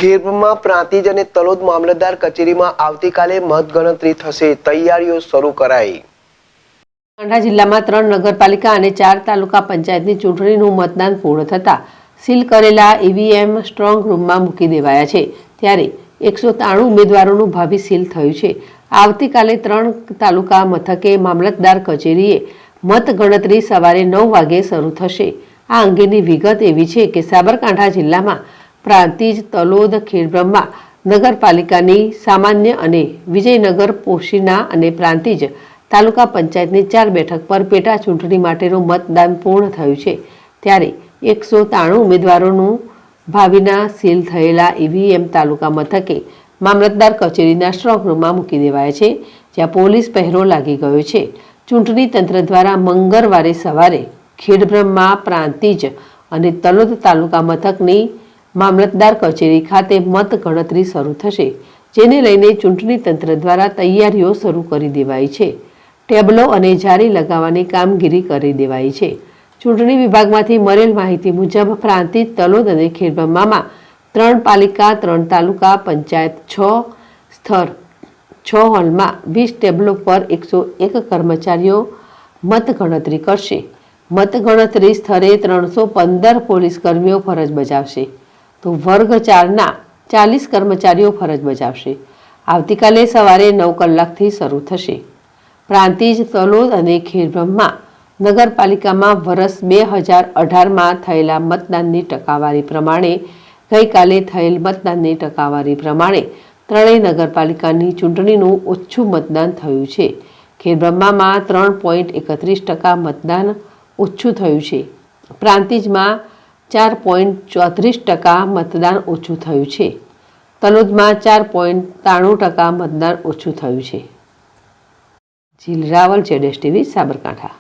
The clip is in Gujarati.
ખેરબ્રહ્મા પ્રાંતિજ અને તલોદ મામલતદાર કચેરીમાં આવતીકાલે મતગણતરી થશે, તૈયારીઓ શરૂ કરાઈ। બનાસકાંઠા જિલ્લામાં 3 નગરપાલિકા અને 4 તાલુકા પંચાયતની ચૂંટણીનું મતદાન પૂર્ણ થતાં સીલ કરેલા ઈવીએમ સ્ટ્રોંગ રૂમમાં મૂકી દેવાયા છે, ત્યારે 193 ઉમેદવારોનું ભાવિ સીલ થયું છે। આવતીકાલે 3 તાલુકા મથકે મામલતદાર કચેરીએ મતગણતરી સવારે 9 વાગે શરૂ થશે। આ અંગેની વિગત એવી છે કે સાબરકાંઠા જિલ્લામાં પ્રાંતિજ, તલોદ, ખેડબ્રહ્મા નગરપાલિકાની સામાન્ય અને વિજયનગર, પોશીના અને પ્રાંતિજ તાલુકા પંચાયતની 4 બેઠક પર પેટા ચૂંટણી માટેનું મતદાન પૂર્ણ થયું છે, ત્યારે 193 ઉમેદવારોનું ભાવિના સીલ થયેલા ઈવીએમ તાલુકા મથકે મામલતદાર કચેરીના સ્ટ્રોંગ રૂમમાં મૂકી દેવાયા છે, જ્યાં પોલીસ પહેરો લાગી ગયો છે। ચૂંટણી તંત્ર દ્વારા મંગળવારે સવારે ખેડબ્રહ્મા, પ્રાંતિજ અને તલોદ તાલુકા મથકની મામલતદાર કચેરી ખાતે મતગણતરી શરૂ થશે, જેને લઈને ચૂંટણી તંત્ર દ્વારા તૈયારીઓ શરૂ કરી દેવાઈ છે। ટેબલો અને જારી લગાવવાની કામગીરી કરી દેવાઈ છે। ચૂંટણી વિભાગમાંથી મળેલ માહિતી મુજબ પ્રાંતિજ, તલોદ અને ખેડબ્રહ્મામાં 3 પાલિકા, 3 તાલુકા પંચાયત, 6 સ્થળ, 6 હોલમાં 20 ટેબલો પર 101 કર્મચારીઓ મતગણતરી કરશે। મતગણતરી સ્થળે 315 પોલીસ કર્મીઓ ફરજ બજાવશે, તો વર્ગ 4ના 40 કર્મચારીઓ ફરજ બજાવશે। આવતીકાલે સવારે 9 કલાકથી શરૂ થશે। પ્રાંતિજ, તલોદ અને ખેડબ્રહ્મા નગરપાલિકામાં વર્ષ 2018માં થયેલા મતદાનની ટકાવારી પ્રમાણે ગઈકાલે થયેલ મતદાનની ટકાવારી પ્રમાણે ત્રણેય નગરપાલિકાની ચૂંટણીનું ઓછું મતદાન થયું છે। ખેડબ્રહ્મામાં 3.31% મતદાન ઓછું થયું છે, પ્રાંતિજમાં 4.34% મતદાન ઓછું થયું છે, તલોદમાં 4.93% મતદાન ઓછું થયું છે। જીલ રાવલ, ZSTV, સાબરકાંઠા।